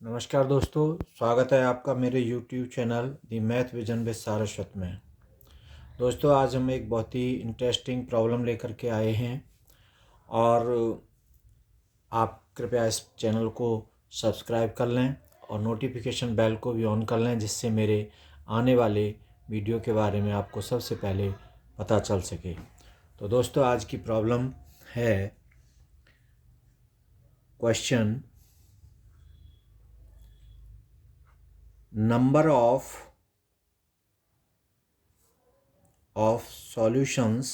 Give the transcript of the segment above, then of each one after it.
नमस्कार दोस्तों, स्वागत है आपका मेरे YouTube channel the math vision with Saraswat में। दोस्तों, आज हम एक बहुत ही इंटरेस्टिंग प्रॉब्लम लेकर के आए हैं और आप कृपया इस चैनल को सब्सक्राइब कर लें और नोटिफिकेशन बेल को भी ऑन कर लें, जिससे मेरे आने वाले वीडियो के बारे में आपको सबसे पहले पता चल सके। तो दोस्तों, आज की प्रॉब्लम है question number of solutions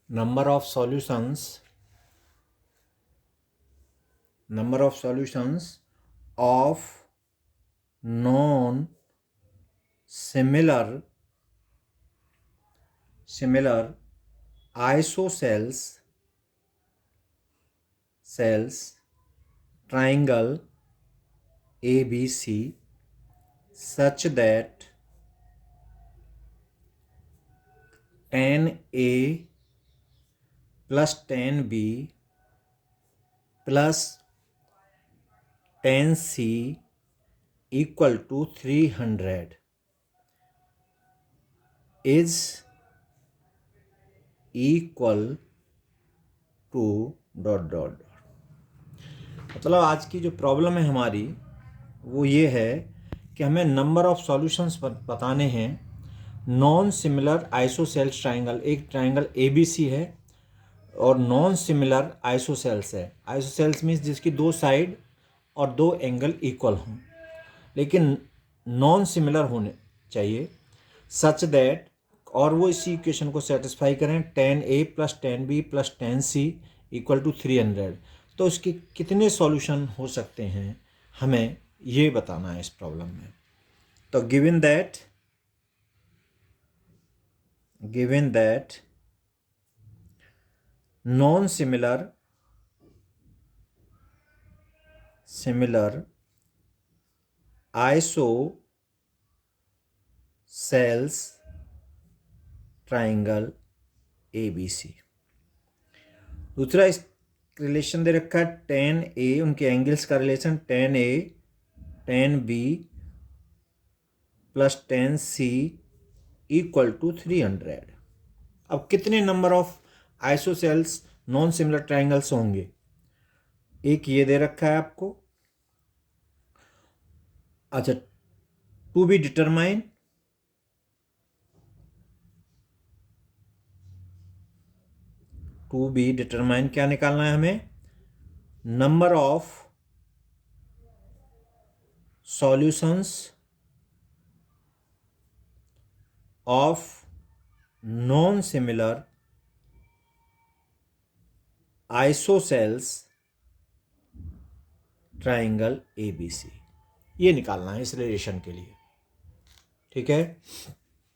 number of solutions of non similar isosceles triangle ABC such that tan A plus tan B plus tan C equal to 300 is equal to ... मतलब आज की जो प्रॉब्लम है हमारी वो ये है कि हमें नंबर ऑफ सॉल्यूशंस बताने हैं नॉन सिमिलर आइसोसेल्स ट्राइंगल। एक ट्राइंगल ABC है और नॉन सिमिलर आइसोसेल्स है। आइसोसेल्स मीन्स जिसकी दो साइड और दो एंगल इक्वल हों, लेकिन नॉन सिमिलर होने चाहिए सच दैट, और वो इसी इक्वेशन को सेटिस्फाई करें tan A plus tan B plus tan C equal to 300। तो इसके कितने सॉल्यूशन हो सकते हैं हमें ये बताना है इस प्रॉब्लम में। तो given that non similar isosceles triangle ABC। दूसरा इस रिलेशन दे रखा है tan A, उनके एंगल्स का relation tan A tan B plus tan C equal to 300। अब कितने number of isosceles non similar triangles होंगे? एक ये दे रखा है आपको, अच्छा, टू बी डिटरमाइन क्या निकालना है हमें? Number of solutions of non similar isosceles triangle ABC। ये निकालना है इस रिलेशन के लिए। ठीक है,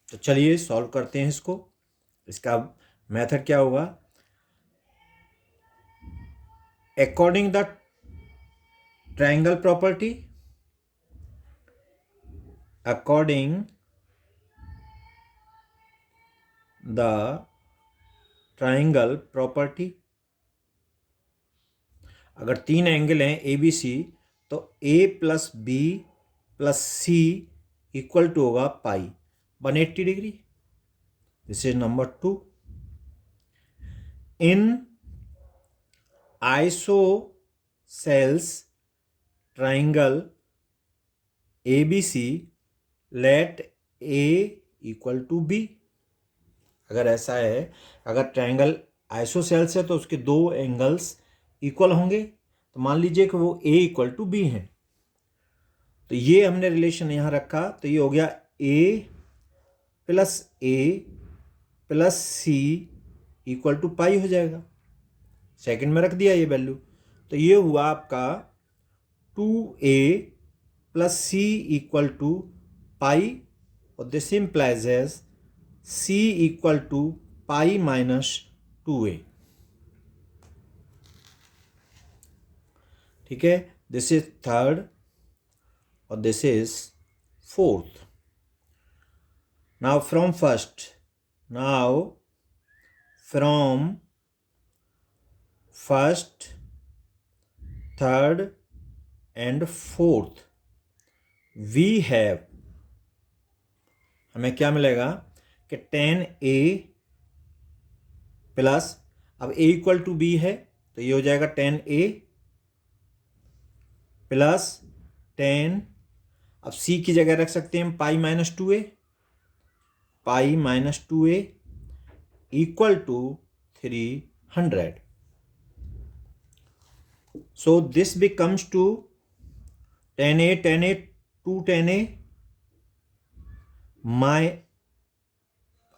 तो चलिए सॉल्व करते हैं इसको। इसका मेथड क्या होगा? अकॉर्डिंग द ट्राइंगल प्रॉपर्टी, अगर तीन एंगल हैं ABC, तो A plus B plus C equal to होगा pi 180 degree. This is number 2। In isosceles triangle ABC let A equal to B। अगर ऐसा है, अगर ट्राइंगल आइसोसेल्स है तो उसके दो एंगल्स इक्वल होंगे, तो मान लीजिए कि वो A इक्वल टू B है। तो ये हमने रिलेशन यहाँ रखा, तो ये हो गया A plus C equal to pi हो जाएगा। सेकंड में रख दिया ये वैल्यू, तो ये हुआ आपका 2A plus C equal to pi, और this implies as C equal to pi minus 2A। ठीक है, दिस इज थर्ड और this is fourth. Now from first third and fourth we have, हमें क्या मिलेगा कि 10a प्लस, अब a equal to b है तो ये हो जाएगा 10a प्लस 10, अब c की जगह रख सकते हैं हम pi minus 2a equal to 300. So this becomes to 10a 2 10a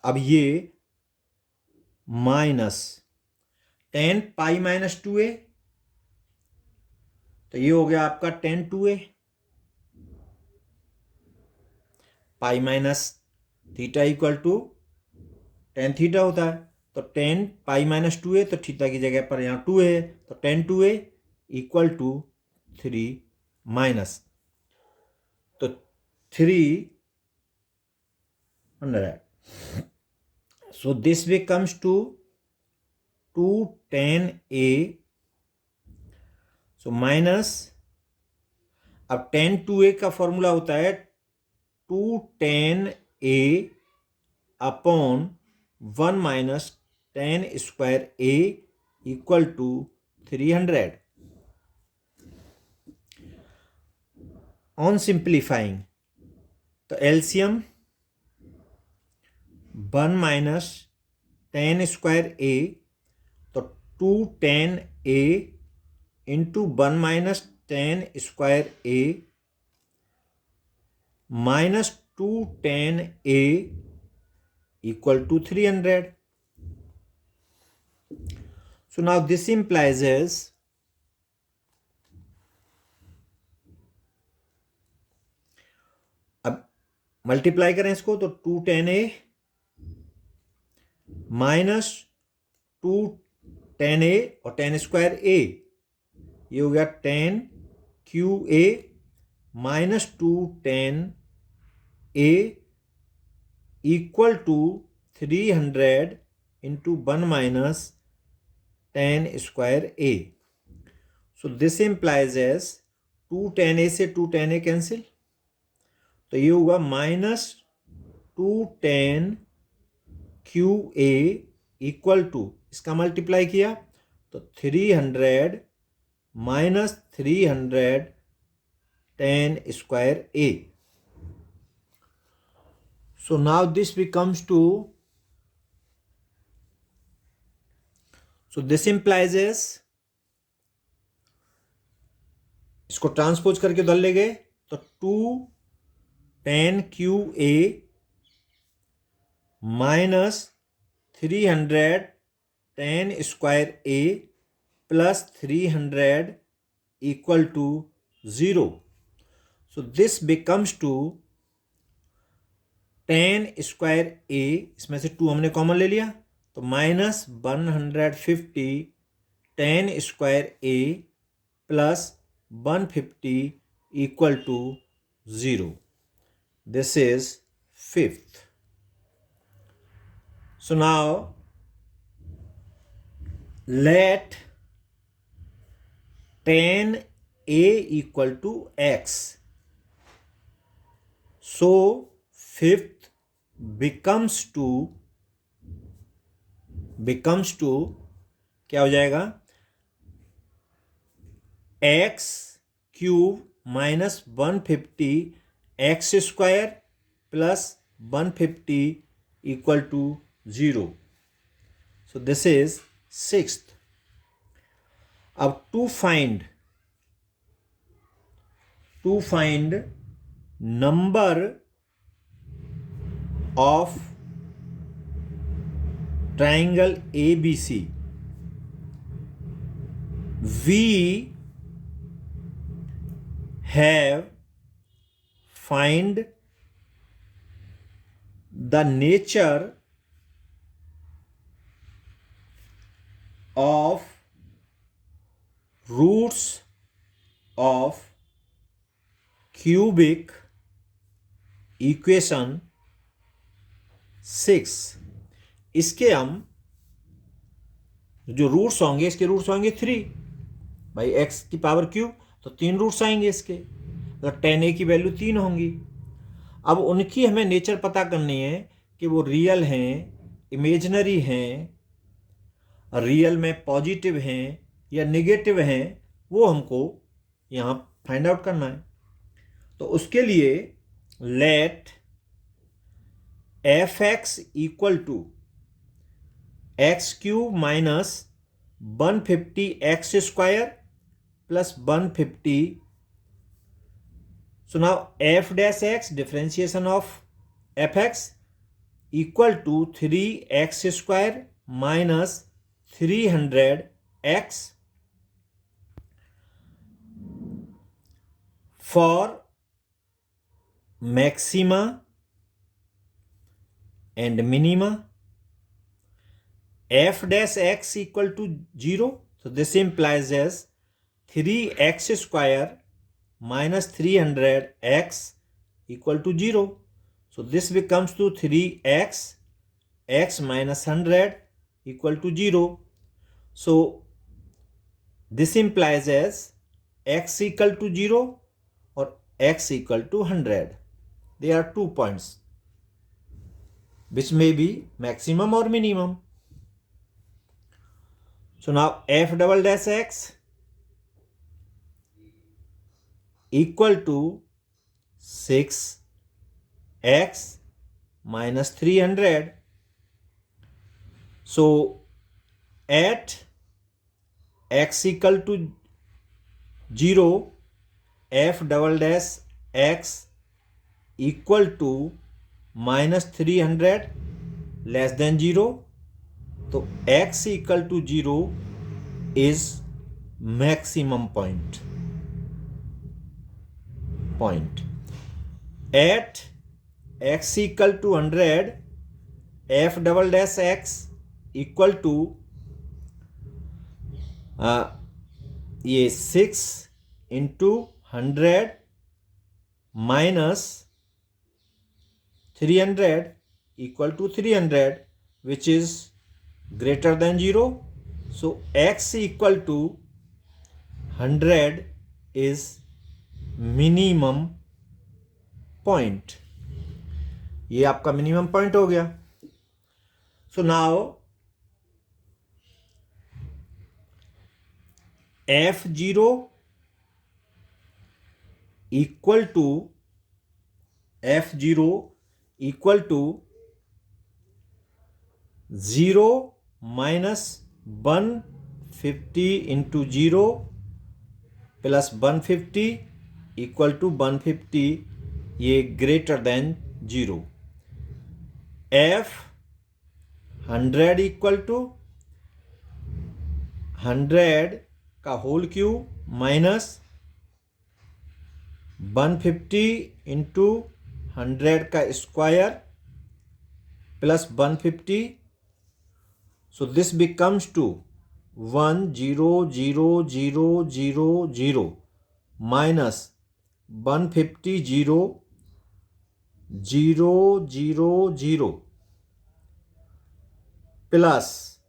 अब ये माइनस 10 पाई माइनस 2a, तो ये हो गया आपका 10 2a, pi minus theta equal to 10 theta होता है, तो 10 पाई माइनस 2a, तो थीटा की जगह पर यहाँ 2 है तो 10 2a इक्वल टू 3 माइनस, तो 300. So this becomes to 210a, so minus, अब 10 2a का फॉर्मूला होता है 210a upon 1 minus 10 square a equal to 300. On simplifying, तो एलसीएम 1 माइनस 10 स्क्वायर a, तो 210a into 1 minus 10 square a minus 210a equal to 300. So now this implies as अब multiply करें इसको तो 210a माइनस 210a और 10 square a, ये हो गया 10qa minus 210a equal to 300 into 1 minus 10 square a. So this implies as 210a से 210a cancel, तो ये होगा माइनस 210qa इक्वल टू, इसका मल्टीप्लाई किया तो 300 minus 310 square a. So now this becomes to, so this implies as, इसको transpose करके उधर ले गए तो 210qa minus 310 square a plus 300 equal to 0. So this becomes to 10 square a, इसमें से 2 हमने कॉमन ले लिया तो minus 150 10 square a plus 150 equal to 0. This is fifth. So now let 10a equal to x. So fifth becomes to क्या हो जाएगा, x cube minus 150 x square plus 150 equal to 0. So this is sixth. अब to find number of triangle ABC, we have find the nature of roots of cubic equation 6. इसके हम जो roots होंगे, इसके roots होंगे 3. भाई x की power cube, तो 3 रूट्स आएंगे इसके, मतलब 10a की वैल्यू 3 होंगी। अब उनकी हमें नेचर पता करनी है कि वो रियल हैं, इमेजिनरी हैं, रियल में पॉजिटिव हैं या नेगेटिव हैं, वो हमको यहाँ फाइंड आउट करना है। तो उसके लिए let f x equal to x cube minus 150 x square plus 150. So now f dash x differentiation of fx equal to 3x square minus 300x for maxima and minima. F dash x equal to 0. So this implies as 3x square minus 300x equal to 0. So this becomes to 3x, x minus 100 equal to 0. So this implies as x equal to 0 or x equal to 100. There are 2 points which may be maximum or minimum. So now f double dash x equal to 6x minus 300. So at x equal to 0, f double dash x equal to minus 300 less than 0. तो x equal to 0 is maximum point. At x equal to 100, f double dash x equal to ये 6 into 100 minus 300 equal to 300, which is greater than 0. So x equal to 100 is minimum point, ये आपका minimum point हो गया. So now f0 equal to 0 minus 150 into 0 plus 150 equal to 150, ये greater than 0. f 100 equal to 100 का whole cube minus 150 into 100 का square plus 150. So this becomes to 1000000 minus 150 000 plus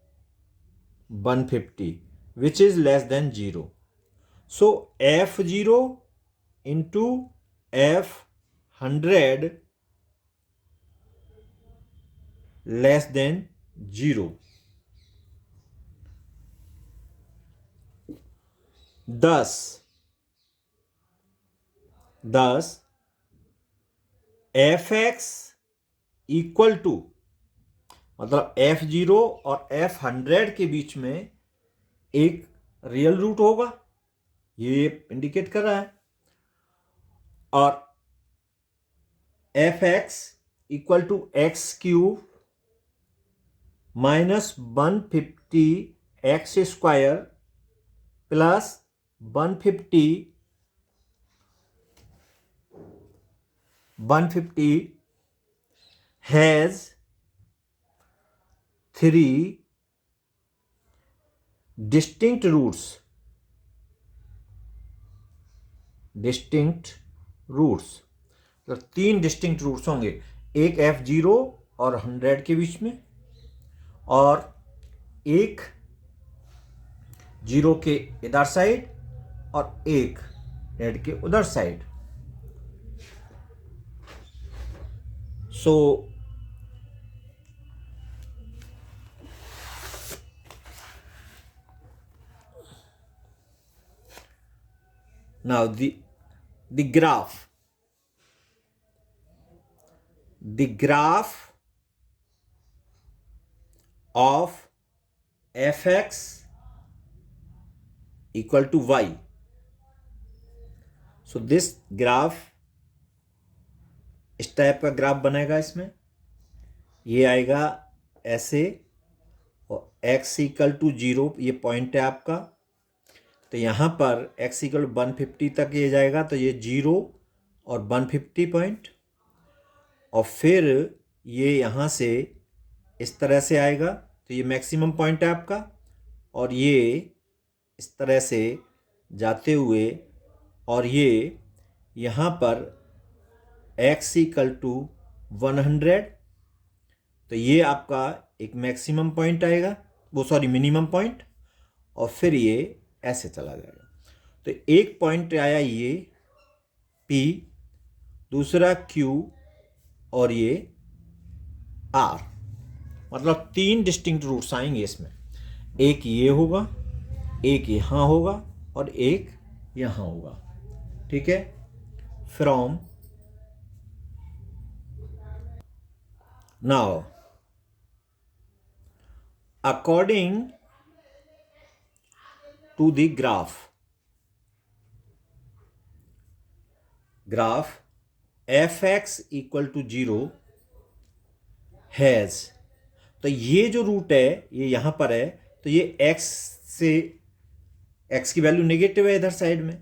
150, which is less than 0. So f0 into f100 less than 0. Thus fx equal to, मतलब f0 और f100 के बीच में एक real root होगा, ये indicate कर रहा है. और fx equal to x cube minus 150 x square plus 150 has 3 distinct roots. तो 3 डिस्टिंक्ट रूट्स होंगे, एक f0 और 100 के बीच में, और एक 0 के इधर साइड और एक हेड के उधर side. So now the graph of fx equal to y. So this graph इस टाइप का ग्राफ बनेगा। इसमें ये आएगा ऐसे, और x इक्वल टू 0 ये पॉइंट है आपका। तो यहाँ पर x इक्वल 150 तक ये जाएगा, तो ये 0 और 150 पॉइंट, और फिर ये यहाँ से इस तरह से आएगा, तो ये मैक्सिमम पॉइंट है आपका। और ये इस तरह से जाते हुए, और ये यहाँ पर x इक्वल टू 100, तो ये आपका एक मैक्सिमम पॉइंट आएगा, वो सॉरी मिनिमम पॉइंट, और फिर ये ऐसे चला जाएगा। तो एक पॉइंट आया ये P, दूसरा Q, और ये R। मतलब 3 डिस्टिंक्ट रूट्स आएंगे इसमें। एक ये होगा, एक यहाँ होगा, और एक यहाँ होगा। ठीक है। From now according to the graph fx equal to 0 has, तो ये जो रूट है ये यहां पर है, तो ये x से, x की वैल्यू नेगेटिव है इधर साइड में,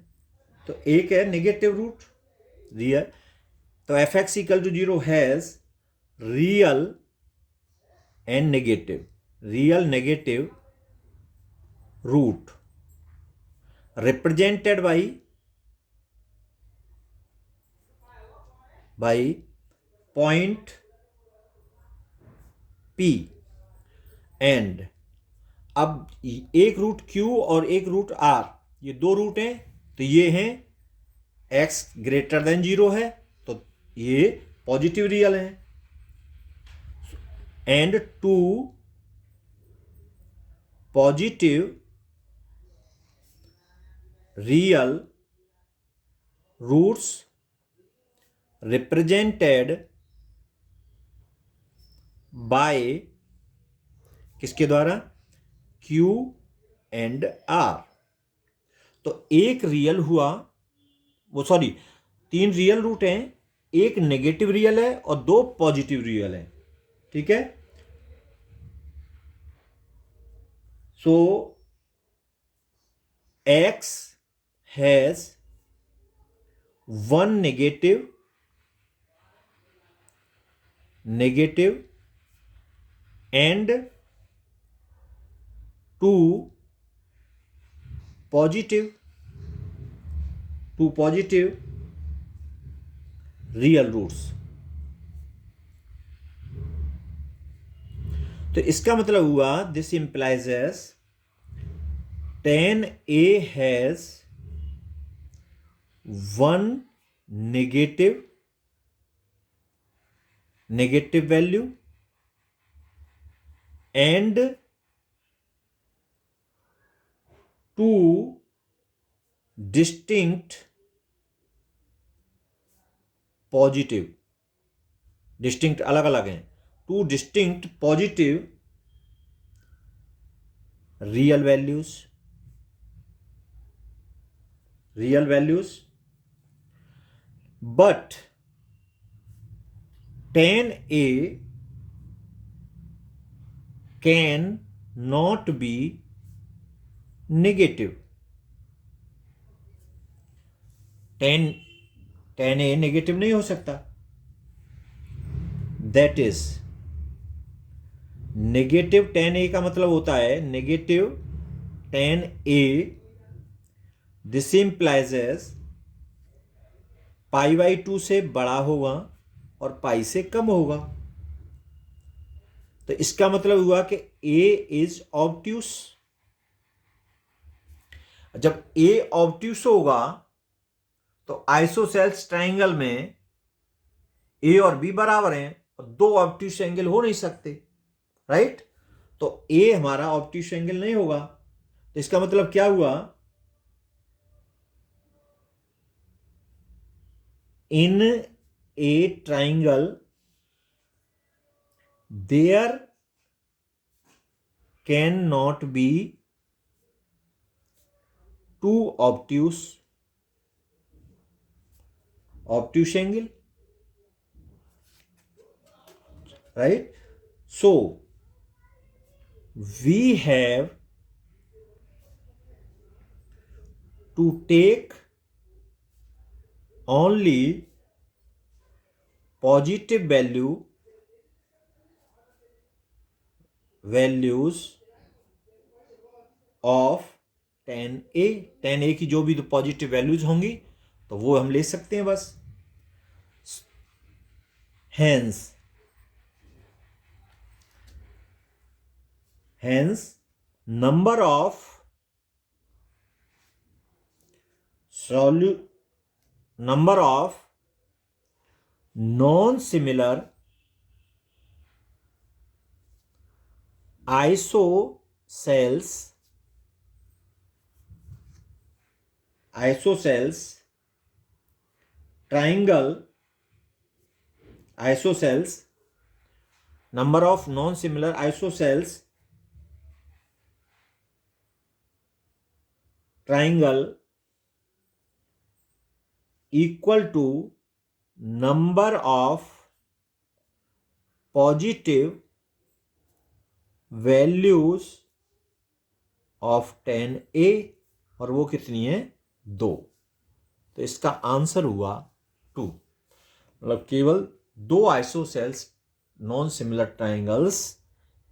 तो एक है नेगेटिव रूट रियल। तो fx equal to 0 has real and negative, real negative root represented by point P, and अब एक रूट Q और एक रूट R, ये दो रूट हैं, तो ये हैं x ग्रेटर देन 0 है, तो ये पॉजिटिव रियल है, and 2 positive real roots represented by किसके द्वारा? Q and R। तो एक रियल हुआ, वो सॉरी 3 रियल रूट हैं, एक नेगेटिव रियल है और 2 पॉजिटिव रियल है। ठीक है। सो x has 1 negative and 2 positive real roots। तो इसका मतलब हुआ this implies as tan A has 1 negative value and 2 distinct positive, distinct अलग अलग हैं, 2 distinct positive real values, but tan A can not be negative। tan A negative नहीं हो सकता। That is negative tan A का मतलब होता है negative tan A, this implies A's π/2 से बड़ा होगा और π से कम होगा। तो इसका मतलब हुआ कि A इज ऑब्ट्यूस। जब ए ऑब्ट्यूस होगा तो आइसोसेल्स ट्राइंगल में ए और बी बराबर हैं और दो ऑब्ट्यूस एंगल हो नहीं सकते, राइट। तो ए हमारा ऑब्ट्यूस एंगल नहीं होगा, तो इसका मतलब क्या हुआ, in a triangle there can not be two obtuse angle, right? So we have to take only positive values of tan A की जो भी पॉजिटिव वैल्यूज होंगी तो वो हम ले सकते हैं बस। hence number of non-similar isocels number of non-similar isocels triangle equal to number of positive values of tan A, और वो कितनी है, 2। तो इसका आंसर हुआ 2, मतलब केवल 2 आइसोसेल्स नॉन सिमिलर ट्राइंगल्स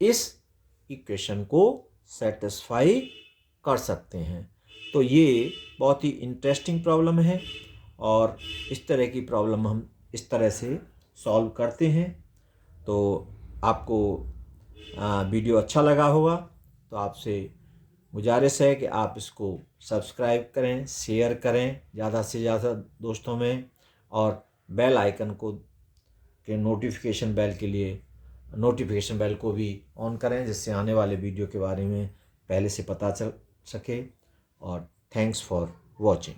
इस इक्वेशन को सेटिस्फाई कर सकते हैं। तो ये बहुत ही इंटरेस्टिंग प्रॉब्लम है और इस तरह की प्रॉब्लम हम इस तरह से सॉल्व करते हैं। तो आपको वीडियो अच्छा लगा होगा तो आपसे गुजारिश है कि आप इसको सब्सक्राइब करें, शेयर करें ज़्यादा से ज़्यादा दोस्तों में, और बेल आइकन को के नोटिफिकेशन बेल को भी ऑन करें, जिससे आने वाले वीडियो के बारे में पहले से पता चल सके। और थैंक्स फॉर वॉचिंग।